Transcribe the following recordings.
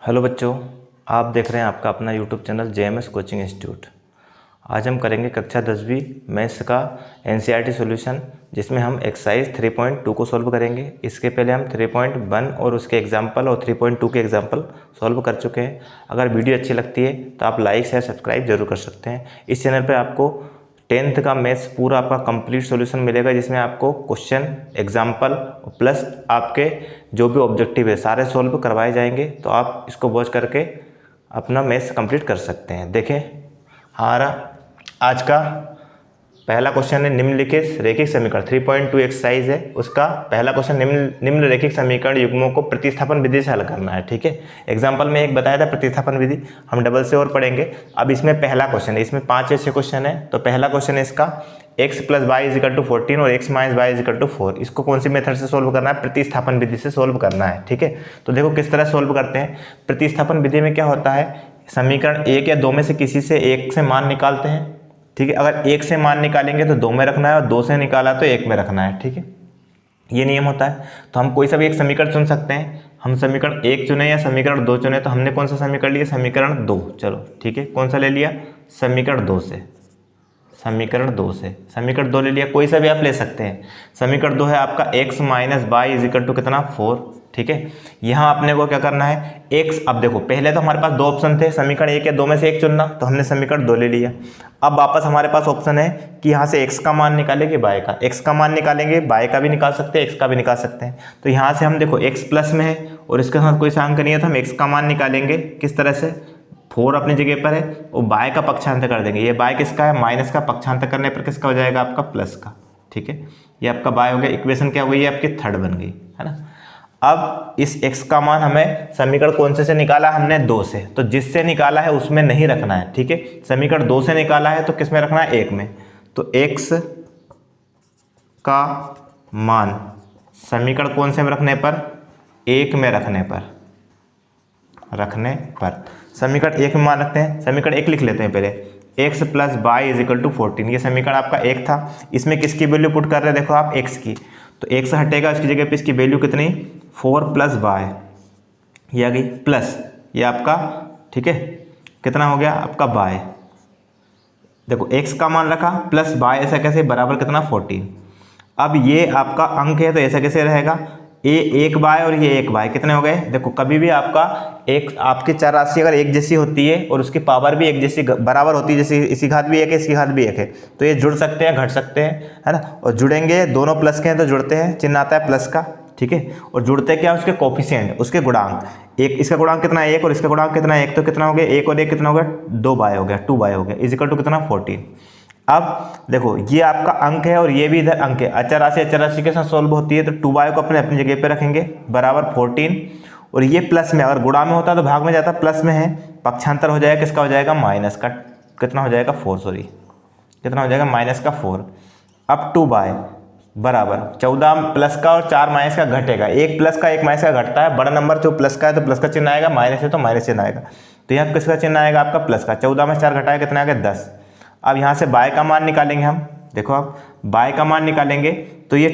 Hello बच्चों, आप देख रहे हैं आपका अपना YouTube channel JMS coaching institute. आज हम करेंगे कक्षा 10वीं मैथ्स का NCERT सॉल्यूशन, जिसमें हम एक्सरसाइज 3.2 को सॉल्व करेंगे। इसके पहले हम 3.1 और उसके एग्जाम्पल और 3.2 के एग्जाम्पल सॉल्व कर चुके हैं। अगर वीडियो अच्छी लगती है तो आप लाइक शेयर सब्सक्राइब जरूर कर सकते हैं। इस चैनल पर आपको 10th का मैथ्स पूरा आपका कंप्लीट सॉल्यूशन मिलेगा, जिसमें आपको क्वेश्चन, एग्जाम्पल प्लस आपके जो भी ऑब्जेक्टिव है सारे सॉल्व करवाए जाएंगे। तो आप इसको वॉच करके अपना मैथ्स कंप्लीट कर सकते हैं। देखें, हमारा आज का पहला क्वेश्चन है निम्नलिखित रैखिक समीकरण 3.2 एक्सरसाइज है। उसका पहला क्वेश्चन निम्न रैखिक समीकरण युग्मों को प्रतिस्थापन विधि से हल करना है। ठीक है, एग्जाम्पल में एक बताया था प्रतिस्थापन विधि, हम डबल से और पढ़ेंगे। अब इसमें पहला क्वेश्चन है, इसमें 5 ऐसे क्वेश्चन है। तो पहला क्वेश्चन है इसका x + y = 14 और x - y = 4। इसको कौन सी मेथड से सोल्व करना है? प्रतिस्थापन विधि से सोल्व करना है। ठीक है, तो देखो किस तरह सोल्व करते हैं। प्रतिस्थापन विधि में क्या होता है, समीकरण एक या दो में से किसी से एक से मान निकालते हैं। ठीक है, अगर एक से मान निकालेंगे तो दो में रखना है और दो से निकाला तो एक में रखना है। ठीक है, ये नियम होता है। तो हम कोई सा भी एक समीकरण चुन सकते हैं। हम समीकरण एक चुने या समीकरण दो चुने, तो हमने कौन सा समीकरण लिया? समीकरण दो। चलो ठीक है, कौन सा ले लिया? समीकरण दो से। समीकरण दो ले लिया, कोई सा भी आप ले सकते हैं। समीकरण दो है आपका x - y = कितना? 4। ठीक है, यहाँ अपने को क्या करना है? x, अब देखो पहले तो हमारे पास दो ऑप्शन थे, समीकरण एक या दो में से एक चुनना, तो हमने समीकरण दो ले लिया। अब वापस हमारे पास ऑप्शन है कि यहाँ से x का मान निकालेंगे, y का। x का मान निकालेंगे, y का भी निकाल सकते हैं, x का भी निकाल सकते हैं। तो यहाँ से हम देखो x प्लस में है और इसके साथ कोई सा अंक नहीं है, तो हम x का मान निकालेंगे। किस तरह से? 4 अपनी जगह पर है और बाय का पक्षांतर कर देंगे। ये बाय किसका है? माइनस का। पक्षांतर करने पर किसका हो जाएगा? आपका प्लस का। ठीक है, ये आपका बाय हो गया। इक्वेशन क्या हुई? आपकी थर्ड बन गई, है ना। अब इस x का मान हमें समीकरण कौन से निकाला? हमने दो से। तो जिससे निकाला है उसमें नहीं रखना है। ठीक है, समीकरण दो से निकाला है तो किस में रखना है? एक में। तो x का मान समीकरण कौन से में रखने पर? एक में रखने पर समीकरण एक में मान रखते हैं। समीकरण एक लिख लेते हैं पहले, x + y = 14। ये समीकरण आपका एक था। इसमें किसकी वैल्यू पुट कर रहे हैं? देखो आप x की, तो x हटेगा, इसकी जगह पे इसकी वैल्यू कितनी? 4 + y, ये आ गई, प्लस ये आपका। ठीक है, कितना हो गया आपका? y। देखो x का मान रखा प्लस y, ऐसा कैसे? बराबर कितना? 14। अब ये आपका अंक है तो ऐसा कैसे रहेगा? एक बाय और ये एक बाय, कितने हो गए? देखो कभी भी आपका एक आपकी चार राशि अगर एक जैसी होती है और उसकी पावर भी एक जैसी बराबर होती है, जैसे इसकी घात भी एक है, इसकी घात भी एक है, तो ये जुड़ सकते हैं, घट सकते हैं, है ना। और जुड़ेंगे, दोनों प्लस के हैं तो जुड़ते हैं, चिन्ह आता है प्लस का। ठीक है, और जुड़ते क्या है? उसके कोफिशिएंट, उसके गुणांक। एक इसका गुणांक कितना है? एक, और इसका गुणांक कितना है? एक। तो कितना हो गया? एक और एक कितना हो गया? 2 बाय हो गया, 2 बाय हो गया, = कितना? 14। अब देखो ये आपका अंक है और ये भी इधर अंक है। अचर राशि के साथ सोल्व होती है, तो 2y को अपने अपनी जगह पे रखेंगे, बराबर 14। और ये प्लस में, अगर गुणा में होता तो भाग में जाता, प्लस में है, पक्षांतर हो जाएगा, किसका हो जाएगा? माइनस का। कितना हो जाएगा? 4, सॉरी, कितना हो जाएगा? -4। अब 2y बराबर 14 प्लस का और 4 माइनस का घटेगा। एक प्लस का एक माइनस का घटता है, बड़ा नंबर जो प्लस का है तो प्लस का चिन्ह आएगा, माइनस है तो माइनस चिन्ह आएगा। तो यहाँ किसका चिन्ह आएगा? आपका प्लस का। 14 में 4 घटाया, कितना आ गया? 10। अब यहाँ से बाय का मान निकालेंगे हम। देखो आप बाय का मान निकालेंगे तो ये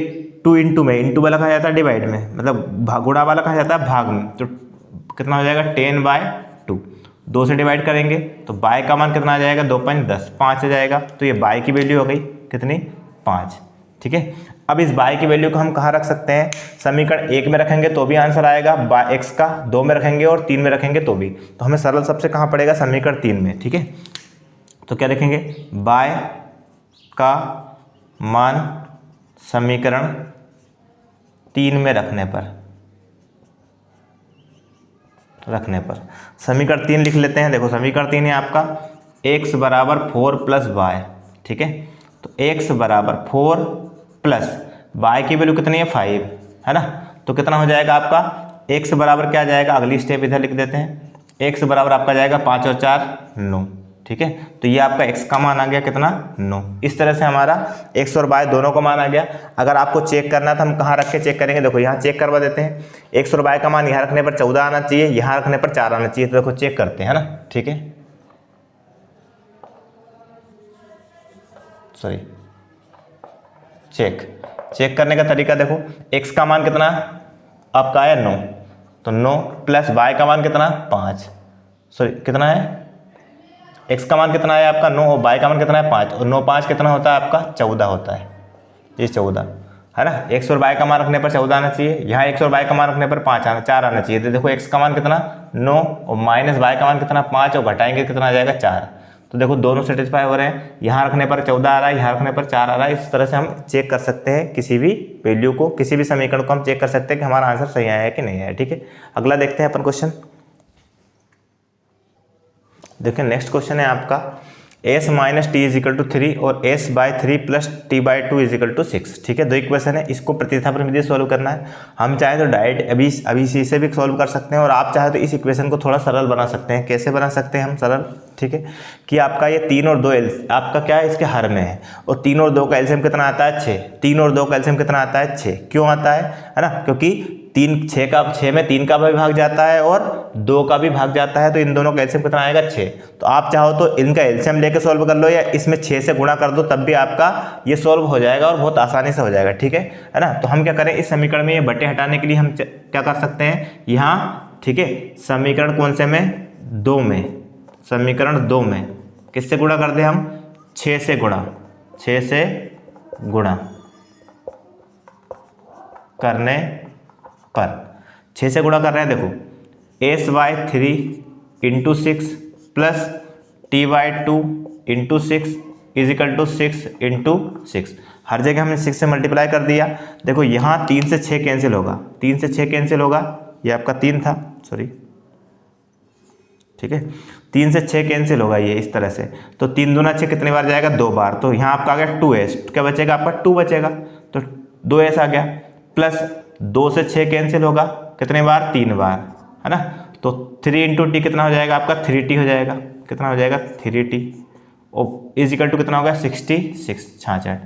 2 इंटू में, इंटू वाला कहा जाता है डिवाइड में, मतलब गुणा वाला कहा जाता है भाग में। तो कितना हो जाएगा? 10/2। 2 से डिवाइड करेंगे तो बाय का मान कितना आ जाएगा? 2.10, 5 आ जाएगा। तो ये बाय की वैल्यू हो गई कितनी? 5। ठीक है, अब इस बाय की वैल्यू को हम कहाँ रख सकते हैं? समीकरण एक में रखेंगे तो भी आंसर आएगा बाय x का, 2 में रखेंगे और 3 में रखेंगे तो भी। तो हमें सरल सबसे कहाँ पड़ेगा? समीकरण 3 में। ठीक है, तो क्या लिखेंगे? बाय का मान समीकरण 3 में रखने पर समीकरण 3 लिख लेते हैं। देखो समीकरण 3 है आपका x = 4 + y। ठीक है, तो x = 4 प्लस y की वैल्यू कितनी है? 5, है ना। तो कितना हो जाएगा आपका? x बराबर क्या जाएगा? अगली स्टेप इधर लिख देते हैं। x बराबर आपका जाएगा 5 और 4 9। ठीक है, तो ये आपका x का मान आ गया कितना? 9। इस तरह से हमारा x और y दोनों का मान आ गया। अगर आपको चेक करना था, हम कहाँ रख के चेक करेंगे? देखो यहाँ चेक करवा देते हैं। x और y का मान यहाँ रखने पर 14 आना चाहिए, यहाँ रखने पर 4 आना चाहिए। तो देखो चेक करते हैं, है ना। ठीक है, सॉरी, चेक करने का तरीका देखो। x का मान कितना आपका आया? 9। तो 9 प्लस वाई का मान कितना 5, सॉरी कितना है, एक्स का मान कितना है आपका 9 और वाई का मान कितना है 5, और 9 5 कितना होता है आपका 14 होता है, ये 14 है ना। एक्स और वाई का मान रखने पर 14 आना चाहिए, यहाँ एक्स और वाई का मान रखने पर 4 आना चाहिए। तो देखो एक्स का मान कितना 9 और माइनस वाई का मान कितना 5 और घटाएंगे कितना आ जाएगा 4। तो देखो दोनों सेटिस्फाई हो रहे हैं, यहाँ रखने पर 14 आ रहा है, यहाँ रखने पर 4 आ रहा है। इस तरह से हम चेक कर सकते हैं किसी भी वैल्यू को, किसी भी समीकरण को हम चेक कर सकते हैं कि हमारा आंसर सही आया है कि नहीं आया। ठीक है, अगला देखते हैं अपन क्वेश्चन। देखिए नेक्स्ट क्वेश्चन है आपका s minus T is equal to 3 और s by 3 plus T by 2 is equal to 6। ठीक है, दो इक्वेशन है, इसको प्रतिस्थापन विधि से सॉल्व करना है। हम चाहे तो डायरेक्ट अभी इसी से भी सॉल्व कर सकते हैं, और आप चाहे तो इस इक्वेशन को थोड़ा सरल बना सकते हैं। कैसे बना सकते हैं हम सरल, ठीक है, कि आपका ये 3 और 2 आपका क्या है इसके हर में है, और 3 और 2 का एलसीएम कितना आता है 6, 3 और 2 का एलसीएम कितना आता है 6। क्यों आता है ना, क्योंकि 6 में 3 का भी भाग जाता है और 2 का भी भाग जाता है, तो इन दोनों का एलसीएम कितना आएगा 6। तो आप चाहो तो इनका एलसीएम लेके सॉल्व कर लो, या इसमें 6 से गुणा कर दो, तब भी आपका ये सॉल्व हो जाएगा और बहुत आसानी से हो जाएगा। ठीक है ना। तो हम क्या करें, इस समीकरण में ये बटे हटाने के लिए हम क्या कर सकते हैं यहाँ, ठीक है, समीकरण कौन से में 2 में, समीकरण 2 में किससे गुणा कर दे हम 6 से गुणा, 6 से गुणा करने पर 6 से गुणा कर रहे हैं। देखो S by 3 into 6 plus T by 2 into 6 is equal to 6 into 6। हर जगह हमने 6 से मल्टीप्लाई कर दिया। देखो यहाँ 3 से 6 कैंसिल होगा, 3 से 6 कैंसिल होगा, ये आपका 3 था, सॉरी, ठीक है, 3 से 6 कैंसिल होगा ये इस तरह से। तो 3 दूना 6 कितनी बार जाएगा 2 बार, तो यहाँ आपका आ गया 2s, क्या बचेगा आपका 2 बचेगा, तो 2s आ गया। प्लस 2 से 6 कैंसिल होगा कितने बार 3 बार, है ना। तो 3 इंटू टी कितना हो जाएगा आपका 3t हो जाएगा, कितना हो जाएगा 3t, और इज इक्वल टू कितना होगा 66, 66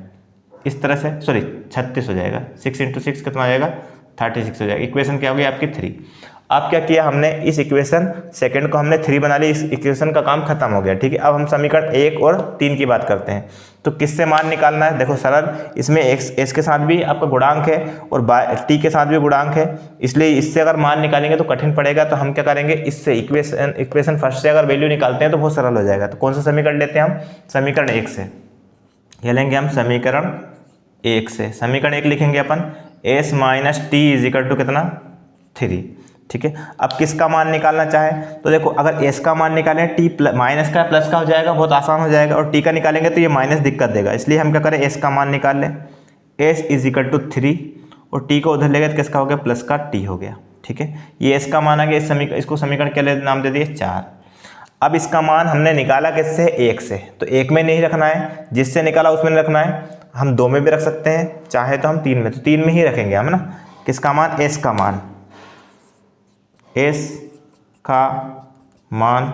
इस तरह से, सॉरी 36 हो जाएगा, 6 इंटू 6 कितना हो जाएगा 36 हो जाएगा। इक्वेशन क्या होगी आपकी 3। अब क्या किया हमने, इस इक्वेशन सेकंड को हमने 3 बना ली, इस इक्वेशन का काम खत्म हो गया। ठीक है, अब हम समीकरण 1 और 3 की बात करते हैं। तो किससे मान निकालना है, देखो सरल, इसमें x के साथ भी आपका गुणांक है और t के साथ भी गुणांक है, इसलिए इससे अगर मान निकालेंगे तो कठिन पड़ेगा। तो हम क्या करेंगे, इससे इक्वेशन फर्स्ट से अगर वैल्यू निकालते हैं तो बहुत सरल हो जाएगा। तो कौन सा समीकरण लेते हैं हम, समीकरण 1 से, ये लेंगे हम समीकरण 1 से। समीकरण 1 लिखेंगे अपन s minus T is equal to कितना 3। ठीक है, अब किसका मान निकालना चाहे तो देखो, अगर s का मान निकालें t माइनस का प्लस का हो जाएगा, बहुत आसान हो जाएगा, और t का निकालेंगे तो ये माइनस दिक्कत देगा, इसलिए हम क्या करें s का मान निकाल लें। s इज इक्वल टू 3 और t को उधर ले गए तो किसका हो गया प्लस का t हो गया। ठीक है, ये s का मान आ गया, इसको समीकरण क्या नाम दे दिए 4। अब इसका मान हमने निकाला किससे 1 से, तो 1 में नहीं रखना है, जिससे निकाला उसमें नहीं रखना है, हम 2 में भी रख सकते हैं, चाहे तो हम 3 में, तो 3 में ही रखेंगे हम ना। किसका मान, s का मान, s का मान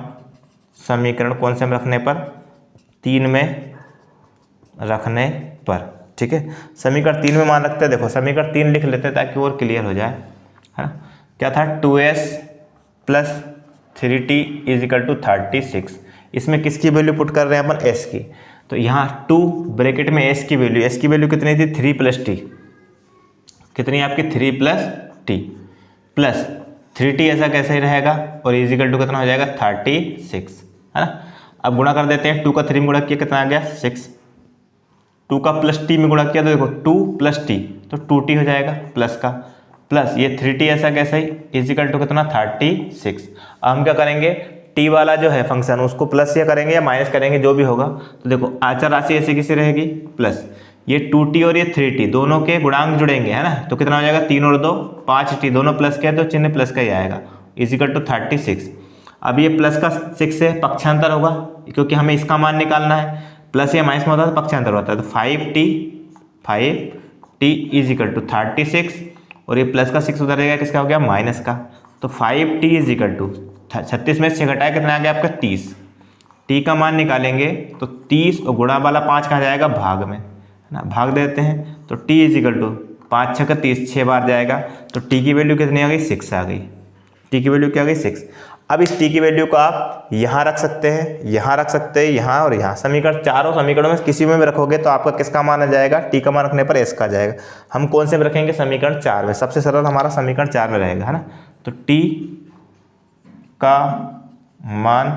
समीकरण कौन से में रखने पर 3 में रखने पर। ठीक है, समीकरण 3 में मान रखते हैं। देखो समीकरण 3 लिख लेते हैं ताकि और क्लियर हो जाए, है ना। क्या था 2s plus 3t is equal to 36। इसमें किसकी वैल्यू पुट कर रहे हैं अपन, s की। तो यहाँ 2 ब्रैकेट में s की वैल्यू कितनी थी 3 प्लस t, कितनी आपकी 3 प्लस t प्लस 3t ऐसा कैसे ही रहेगा, और इज इक्वल टू कितना हो जाएगा 36, है ना। अब गुणा कर देते हैं, 2 का 3 में गुणा किया कितना आ गया 6, 2 का प्लस t में गुणा किया तो देखो 2 प्लस t तो 2t हो जाएगा प्लस का, प्लस ये 3t ऐसा कैसे ही इज इक्वल टू कितना 36। अब हम क्या करेंगे, t वाला जो है फंक्शन उसको प्लस या करेंगे या माइनस करेंगे, जो भी होगा। तो देखो आचार राशि ऐसे कैसे रहेगी, प्लस ये 2t और ये 3t दोनों के गुणांक जुड़ेंगे, है ना। तो कितना हो जाएगा 3 और 2 5t, दोनों प्लस के है तो चिन्ह प्लस का ही आएगा, इज इक्वल टू 36। अब ये प्लस का 6 से पक्षांतर होगा, क्योंकि हमें इसका मान निकालना है, प्लस या माइनस में होता है तो पक्षांतर होता है। तो 5t इज इक्वल टू 36, और ये प्लस का 6 उधर रहेगा, किसका हो गया माइनस का। तो 5t इज इक्वल टू 36 में 6 घटाया कितना आ गया आपका 30। t का मान निकालेंगे तो 30 और गुणा वाला 5 कहाँ जाएगा भाग में, है ना, भाग देते हैं। तो t इज इक्वल टू 5 6 का 30, 6 बार जाएगा, तो t की वैल्यू कितनी आ गई 6 आ गई। t की वैल्यू क्या आ गई 6। अब इस t की वैल्यू को आप यहाँ रख सकते हैं, यहाँ रख सकते हैं, यहाँ और यहाँ, समीकरण चारों समीकरणों में किसी में भी रखोगे तो आपका किसका मान आ जाएगा, t का मान रखने पर s का जाएगा। हम कौन से में रखेंगे, समीकरण 4 में, सबसे सरल हमारा समीकरण 4 में रहेगा, है ना। तो टी का मान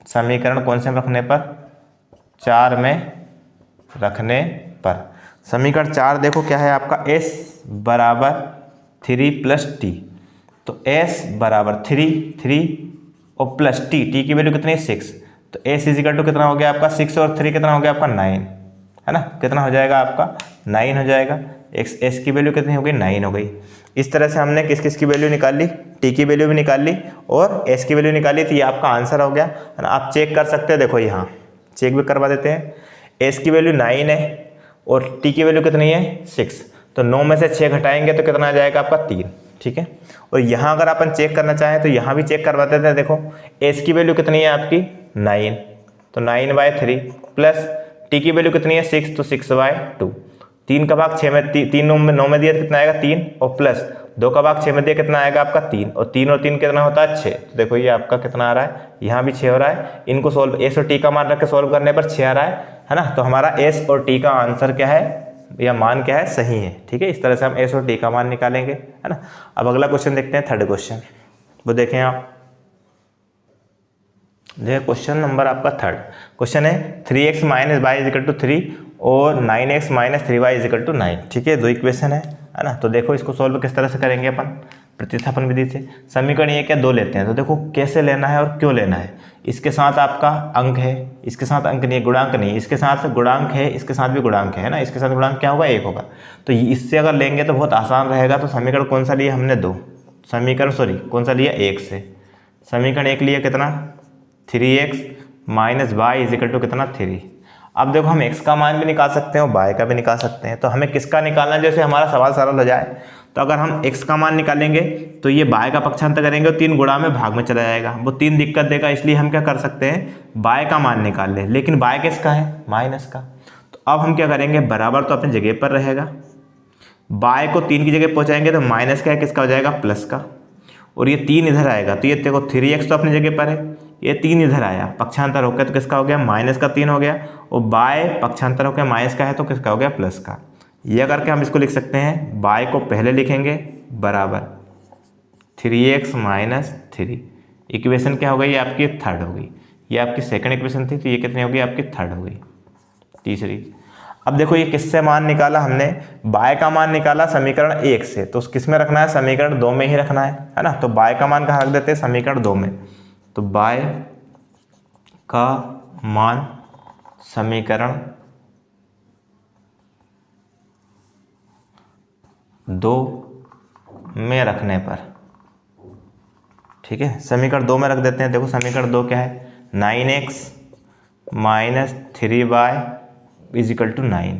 समीकरण कौन से में रखने पर, 4 में रखने पर। समीकरण 4 देखो क्या है आपका, s बराबर 3 प्लस टी। तो s बराबर 3 और प्लस टी की वैल्यू कितनी है 6। तो s इजिकल टू कितना हो गया आपका 6 और 3 कितना हो गया आपका 9, है ना। कितना हो जाएगा आपका 9 हो जाएगा। s की वैल्यू कितनी हो गई 9 हो गई। इस तरह से हमने किस किस की वैल्यू निकाल ली, t की वैल्यू भी निकाल ली और s की वैल्यू निकाली। तो ये आपका आंसर हो गया, है ना। आप चेक कर सकते हैं, देखो यहाँ चेक भी करवा देते हैं। s की वैल्यू 9 है और t की वैल्यू कितनी है 6। तो 9 में से 6 घटाएंगे तो कितना आ जाएगा आपका 3, ठीक है। और यहाँ अगर अपन चेक करना चाहें तो यहाँ भी चेक करवा देते हैं। देखो s की वैल्यू कितनी है आपकी 9, तो 9/3 प्लस t की वैल्यू कितनी है 6, तो 6/2। 3 का भाग 6 में 3 9 में दिया तो कितना आएगा 3 और प्लस 2 का भाग 6 में दिया कितना आएगा आपका 3 और 3 कितना होता है 6। तो देखो ये आपका कितना आ रहा है, यहाँ भी 6 हो रहा है। इनको सोल्व s और t का मान रख के सोल्व करने पर 6 आ रहा है ना। तो हमारा s और t का आंसर क्या है या मान क्या है, सही है, ठीक है। इस तरह से हम s और t का मान निकालेंगे, है ना। अब अगला क्वेश्चन देखते हैं, थर्ड क्वेश्चन, वो देखें आप। देखिए क्वेश्चन नंबर आपका थर्ड क्वेश्चन है 3x minus Y is equal to 3 और 9x minus 3y is equal to 9, ठीक है। दो इक्वेशन है ना। तो देखो इसको सोल्व किस तरह से करेंगे अपन, प्रतिस्थापन विधि से। समीकरण ये क्या दो लेते हैं, तो देखो कैसे लेना है और क्यों लेना है। इसके साथ आपका अंक है, इसके साथ अंक नहीं है, गुणांक नहीं, इसके साथ गुणांक है, इसके साथ भी गुणांक है ना। इसके साथ गुणांक क्या होगा 1 होगा। तो इससे अगर लेंगे तो बहुत आसान रहेगा। तो समीकरण कौन सा लिया हमने 2, समीकरण सॉरी कौन सा लिया 1 से। समीकरण 1 लिया कितना 3x minus Y is equal to कितना 3। अब देखो हम x का मान भी निकाल सकते हैं और y का भी निकाल सकते हैं। तो हमें किसका निकालना है, जैसे हमारा सवाल सरल हो जाए। तो अगर हम x का मान निकालेंगे तो ये y का पक्षांतर करेंगे और 3 गुणा में भाग में चला जाएगा, वो 3 दिक्कत देगा। इसलिए हम क्या कर सकते हैं y का मान निकाल लें, लेकिन y किसका है माइनस का। तो अब हम क्या करेंगे, बराबर तो अपनी जगह पर रहेगा, y को 3 की जगह पहुँचाएंगे तो माइनस का है किसका हो जाएगा प्लस का, और ये 3 इधर आएगा। तो ये देखो 3x तो अपनी जगह पर है, ये 3 इधर आया, पक्षांतर हो गया तो किसका हो गया माइनस का 3 हो गया, और बाय पक्षांतर हो गया माइनस का है तो किसका हो गया प्लस का। यह करके हम इसको लिख सकते हैं, बाय को पहले लिखेंगे बराबर 3x माइनस 3। इक्वेशन क्या हो गई, ये आपकी थर्ड हो गई। ये आपकी सेकंड इक्वेशन थी, तो ये कितनी हो गई आपकी थर्ड हो गई, तीसरी। अब देखो ये किससे मान निकाला हमने, बाय का मान निकाला समीकरण 1 से। तो किस में रखना है, समीकरण 2 में ही रखना है ना। तो बाय का मान कहाँ रख देते हैं, समीकरण 2 में। तो बाय का मान समीकरण 2 में रखने पर, ठीक है, समीकरण 2 में रख देते हैं। देखो समीकरण 2 क्या है, 9x minus 3y is equal to 9।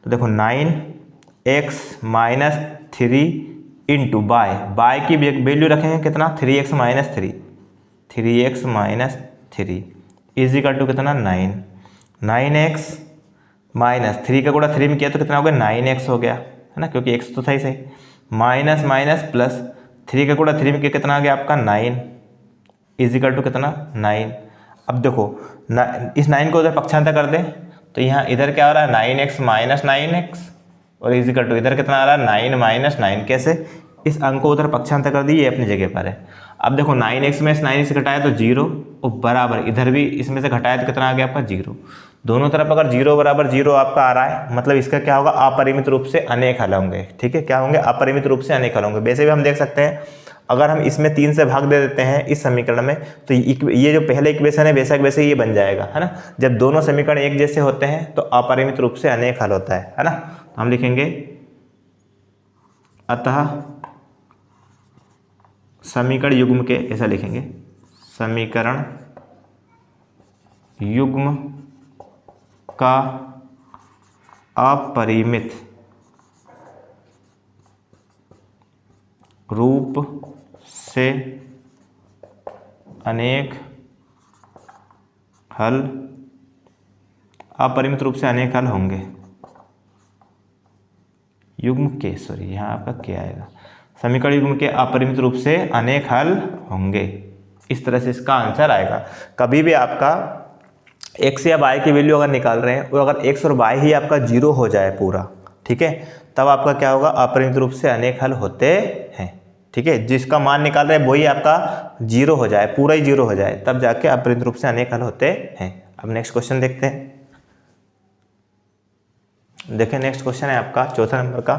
तो देखो 9x माइनस 3 इंटू बाय की वैल्यू रखेंगे कितना 3x minus 3, 3x minus 3 is equal to कितना 9। 9x माइनस 3 का गुणा 3 में किया तो कितना हो गया 9x हो गया, है ना, क्योंकि x तो था ही सही। माइनस माइनस प्लस 3 का गुणा 3 में किया कितना आ गया आपका 9 इजिकल टू कितना 9। अब देखो इस 9 को उधर पक्षांतर कर दें तो यहाँ इधर क्या आ रहा है 9x माइनस 9x और इजिकल टू इधर कितना आ रहा है 9 माइनस 9। कैसे, इस अंक को उधर पक्षांतर कर दी, ये अपनी जगह पर है। अब देखो 9x में 9 से घटाया तो 0 और बराबर इधर भी इसमें से घटाया तो कितना आ गया आपका 0। दोनों तरफ अगर 0 बराबर 0 आपका आ रहा है, मतलब इसका क्या होगा अपरिमित रूप से अनेक हल होंगे, ठीक है। क्या होंगे, अपरिमित रूप से अनेक हल होंगे। वैसे भी हम देख सकते हैं अगर हम इसमें 3 से भाग दे देते हैं इस समीकरण में, तो ये जो पहले इक्वेशन है वैसा वैसे ये बन जाएगा, है ना। जब दोनों समीकरण एक जैसे होते हैं तो अपरिमित रूप से अनेक हल होता है ना। तो हम लिखेंगे अतः समीकरण युग्म के, ऐसा लिखेंगे, समीकरण युग्म का अपरिमित रूप से अनेक हल, अपरिमित रूप से अनेक हल होंगे। युग्म के, सॉरी यहाँ आपका क्या आएगा, समीकरण युग्म के अपरिमित रूप से अनेक हल होंगे। इस तरह से इसका आंसर आएगा। कभी भी आपका x या y की वैल्यू अगर निकाल रहे हैं और अगर x और y ही आपका 0 हो जाए पूरा, ठीक है, तब आपका क्या होगा अपरिमित रूप से अनेक हल होते हैं, ठीक है, जिसका मान निकाल रहे हैं वही आपका जीरो हो जाए, पूरा ही जीरो हो जाए, तब जाके अपरित रूप से अनेक हल होते हैं। अब नेक्स्ट क्वेश्चन देखते हैं। देखिए नेक्स्ट क्वेश्चन है आपका चौथा नंबर का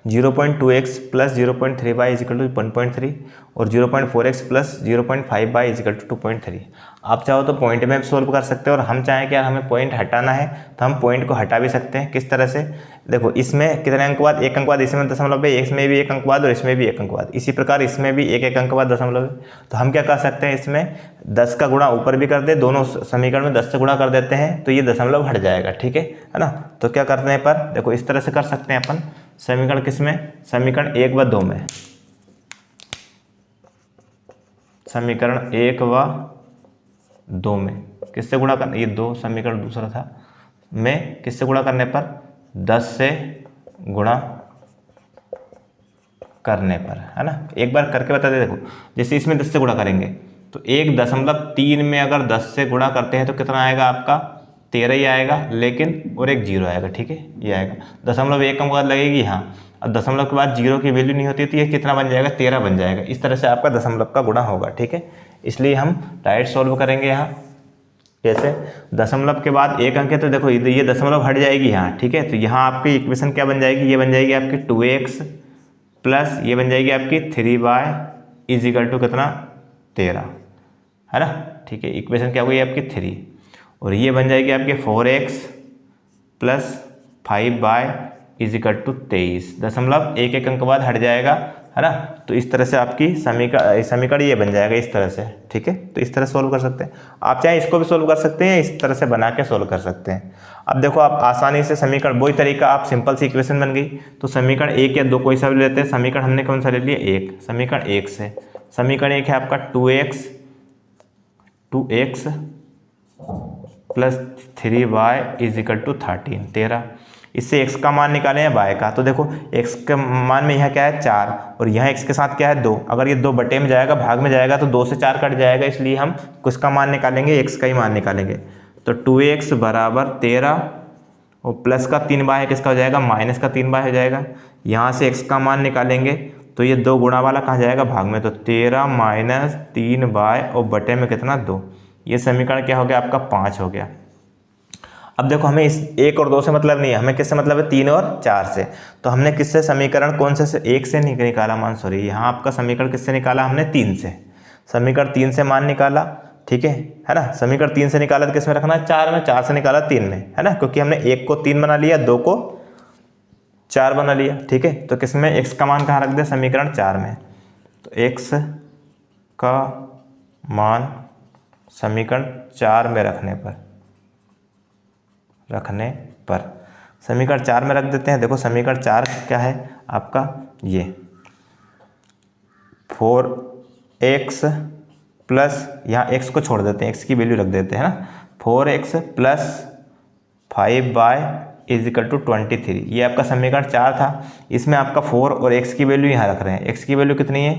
0.2x plus 0.3y is equal to 1.3 और 0.4x plus 0.5y is equal to 2.3। आप चाहो तो पॉइंट में सोल्व कर सकते हो, और हम चाहें कि यार हमें पॉइंट हटाना है तो हम पॉइंट को हटा भी सकते हैं। किस तरह से, देखो इसमें कितने अंक बाद, एक अंक बाद, इसमें दशमलव है, इसमें भी एक अंक बाद और इसमें भी एक अंक बाद, इसी प्रकार इसमें भी एक एक अंक बाद दशमलव है। तो हम क्या कर सकते हैं, इसमें 10 का गुणा ऊपर भी कर दे, दोनों समीकरण में 10 से गुणा कर देते हैं तो ये दशमलव हट जाएगा। ठीक है ना। तो क्या करते हैं पर, देखो इस तरह से कर सकते हैं अपन समीकरण, किसमें, समीकरण 1 व 2 में, समीकरण 1 व 2 में किससे गुणा करना, ये 2 समीकरण दूसरा था, में किससे गुणा करने पर, 10 से गुणा करने पर, है ना। एक बार करके बता दे, देखो जैसे इसमें 10 से गुणा करेंगे तो 1.3 में अगर 10 से गुणा करते हैं तो कितना आएगा आपका, 13 ही आएगा, लेकिन और एक जीरो आएगा। ठीक है, ये आएगा, दशमलव एक कम बाद लगेगी यहाँ, और दशमलव के बाद जीरो की वैल्यू नहीं होती तो ये कितना बन जाएगा, 13 बन जाएगा। इस तरह से आपका दशमलव का गुणा होगा। ठीक है, इसलिए हम डायरेक्ट सॉल्व करेंगे यहाँ। जैसे दशमलव के बाद एक अंक है तो देखो ये दशमलव हट जाएगी यहाँ। ठीक है, तो यहाँ आपकी इक्वेशन क्या बन जाएगी, ये बन जाएगी आपकी 2x प्लस ये बन जाएगी आपकी 3y इजिकल टू कितना, 13, है ना। ठीक है, इक्वेशन क्या हो गई आपकी 3, और ये बन जाएगी आपकी 4x plus 5y is equal to 23, दशमलव एक एक अंक बाद हट जाएगा, है ना। तो इस तरह से आपकी समीकरण ये बन जाएगा इस तरह से। ठीक है, तो इस तरह सोल्व कर सकते हैं। आप चाहे इसको भी सोल्व कर सकते हैं, इस तरह से बना के सोल्व कर सकते हैं। अब देखो आप आसानी से समीकरण, वही तरीका, आप सिंपल सी इक्वेशन बन गई तो समीकरण 1 या 2 कोई सा भी लेते हैं। समीकरण हमने कौन सा ले लिया, 1, समीकरण 1 से, समीकरण 1 है आपका 2x plus 3y is equal to 13, इससे x का मान निकालें या y का। तो देखो x के मान में यहाँ क्या है 4, और यहाँ x के साथ क्या है 2, अगर ये 2 बटे में जाएगा, भाग में जाएगा तो 2 से 4 कट जाएगा, इसलिए हम किसका मान निकालेंगे, x का ही मान निकालेंगे। तो 2x बराबर 13 और प्लस का 3y किसका हो जाएगा, माइनस का 3y हो जाएगा। यहाँ से x का मान निकालेंगे तो ये 2 गुणा वाला कहाँ जाएगा, भाग में, तो 13 माइनस 3y और बटे में कितना 2, ये समीकरण क्या हो गया आपका 5 हो गया। अब देखो हमें इस 1 और 2 से मतलब नहीं है, हमें किससे मतलब है, 3 और 4 से। तो हमने किससे समीकरण, कौन से 1 से निकाला मान, सॉरी यहाँ आपका समीकरण किससे निकाला हमने, 3 से, समीकरण 3 से मान निकाला। ठीक है ना, समीकरण 3 से निकाला तो किस में रखना है, 4 में, 4 से निकाला 3 में, है ना, क्योंकि हमने 1 को 3 बना लिया, 2 को 4 बना लिया। ठीक है, तो किस में x का मान कहाँ रख दे, समीकरण 4 में, तो x का मान समीकरण 4 में रखने पर समीकरण 4 में रख देते हैं। देखो समीकरण 4 क्या है आपका, ये 4x प्लस, यहाँ x को छोड़ देते हैं, x की वैल्यू रख देते हैं ना, 4x plus 5y is equal to 23, ये आपका समीकरण 4 था। इसमें आपका 4 और x की वैल्यू यहाँ रख रहे हैं, x की वैल्यू कितनी है,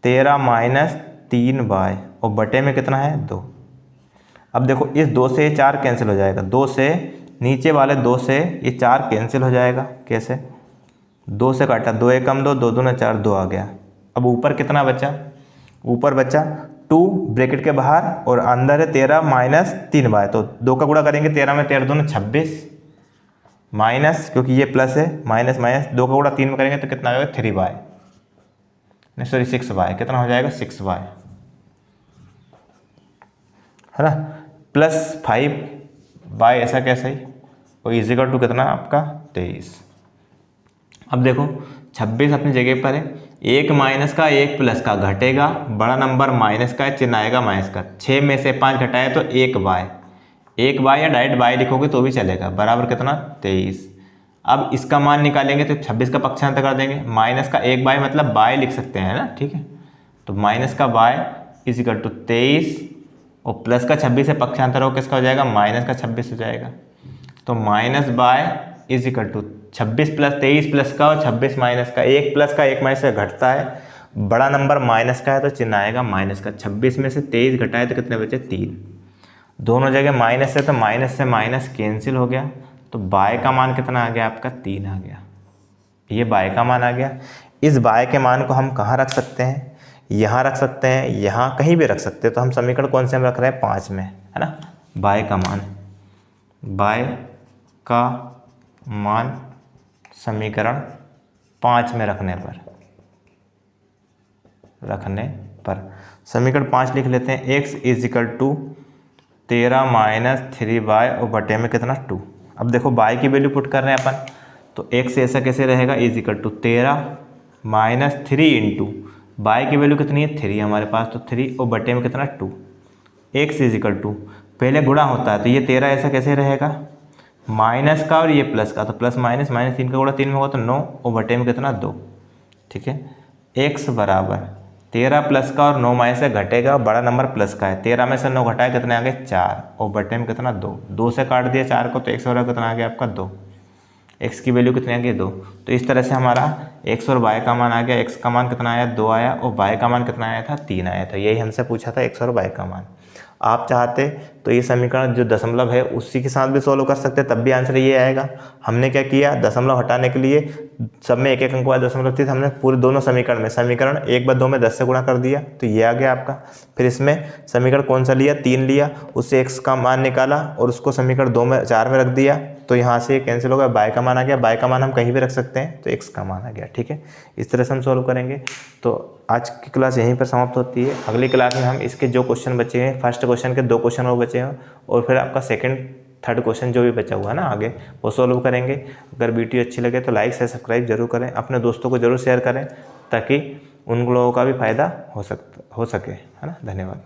13 माइनस 3y और बटे में कितना है 2। अब देखो इस 2 से ये 4 कैंसिल हो जाएगा, 2 से नीचे वाले 2 से ये 4 कैंसिल हो जाएगा, कैसे, 2 से काटा, 2 एक कम 2, 2 दूना 4, 2 आ गया। अब ऊपर कितना बचा, ऊपर बचा 2 ब्रैकेट के बाहर और अंदर है 13 माइनस 3y, तो 2 का गुणा करेंगे, 13 में 13 दूना 26, माइनस क्योंकि ये प्लस है, माइनस माइनस 2 का गुणा 3 में करेंगे तो कितना आएगा 3y, नहीं सॉरी 6y, कितना हो जाएगा 6y, है ना, प्लस 5y, ऐसा कैसे ही, और इजिकल टू कितना आपका 23। अब देखो 26 अपनी जगह पर है, एक माइनस का एक प्लस का घटेगा, बड़ा नंबर माइनस का है, चिन्ह आएगा माइनस का, 6 में से 5 घटाए तो 1y, या डायरेक्ट y लिखोगे तो भी चलेगा, बराबर कितना 23। अब इसका मान निकालेंगे तो 26 का पक्षांतर कर देंगे, माइनस का 1y मतलब y लिख सकते हैं ना। ठीक है, तो माइनस का y इजिकल टू 23 और प्लस का 26 से पक्षांतर हो किसका हो जाएगा, माइनस का 26 हो जाएगा। तो minus y is equal to 26 plus 23 plus का और 26 माइनस का, एक प्लस का एक माइनस का घटता है, बड़ा नंबर माइनस का है तो चिन्ह आएगा माइनस का। 26 में से 23 घटाए तो कितने बचे 3, दोनों जगह माइनस है तो माइनस से माइनस कैंसिल हो गया, तो y का मान कितना आ गया आपका 3 आ गया, ये y का मान आ गया। इस बाय के मान को हम कहाँ रख सकते हैं, यहाँ रख सकते हैं, यहाँ कहीं भी रख सकते हैं। तो हम समीकरण कौन से में रख रहे हैं, 5 में, है ना। बाय का मान समीकरण 5 में रखने पर समीकरण 5 लिख लेते हैं। x = 13 - 3y और बटे में कितना 2। अब देखो बाय की वैल्यू पुट कर रहे हैं अपन, तो x ऐसा कैसे रहेगा, = 13 - 3 इंटू बाय की वैल्यू कितनी है 3 हमारे पास, तो 3 और बटे में कितना 2। x = पहले गुणा होता है तो ये 13 ऐसा कैसे रहेगा, माइनस का और ये प्लस का, तो प्लस माइनस, -3 का गुणा 3 में होगा तो 9 और बटे में कितना 2। ठीक है, x = 13 प्लस का और 9 माइनस से घटेगा, बड़ा नंबर प्लस का है। 13 में से 9 घटाए कितने आ गए 4 और बटे में कितना 2। 2 से काट दिया 4 को तो x बराबर कितना आ गया आपका 2। x की वैल्यू कितनी आ गई 2। तो इस तरह से हमारा x और y का मान आ गया। x का मान कितना आया 2 आया और y का मान कितना आया था 3 आया था। यही हमसे पूछा था x और y का मान। आप चाहते तो ये समीकरण जो दशमलव है उसी के साथ भी सॉल्व कर सकते हैं, तब भी आंसर ये आएगा। हमने क्या किया, दशमलव हटाने के लिए सब में एक एक अंक वाला दशमलव थी, तो हमने पूरे दोनों समीकरण में समीकरण 1/2 में 10 से गुणा कर दिया, तो ये आ गया आपका। फिर इसमें समीकरण कौन सा लिया, 3 लिया, उससे x का मान निकाला और उसको समीकरण 4 में रख दिया, तो यहाँ से कैंसिल होगा, बाय का मान आ गया। बाय का मान हम कहीं भी रख सकते हैं, तो x का मान आ गया। ठीक है, इस तरह से हम सॉल्व करेंगे। तो आज की क्लास यहीं पर समाप्त होती है। अगली क्लास में हम इसके जो क्वेश्चन बचे हैं, फर्स्ट क्वेश्चन के 2 क्वेश्चन और बचे हैं, और फिर आपका सेकंड थर्ड क्वेश्चन जो भी बचा हुआ है ना आगे, वो सॉल्व करेंगे। अगर वीडियो अच्छी लगे तो लाइक से सब्सक्राइब जरूर करें, अपने दोस्तों को जरूर शेयर करें, ताकि उन लोगों का भी फायदा हो सके, है ना। धन्यवाद।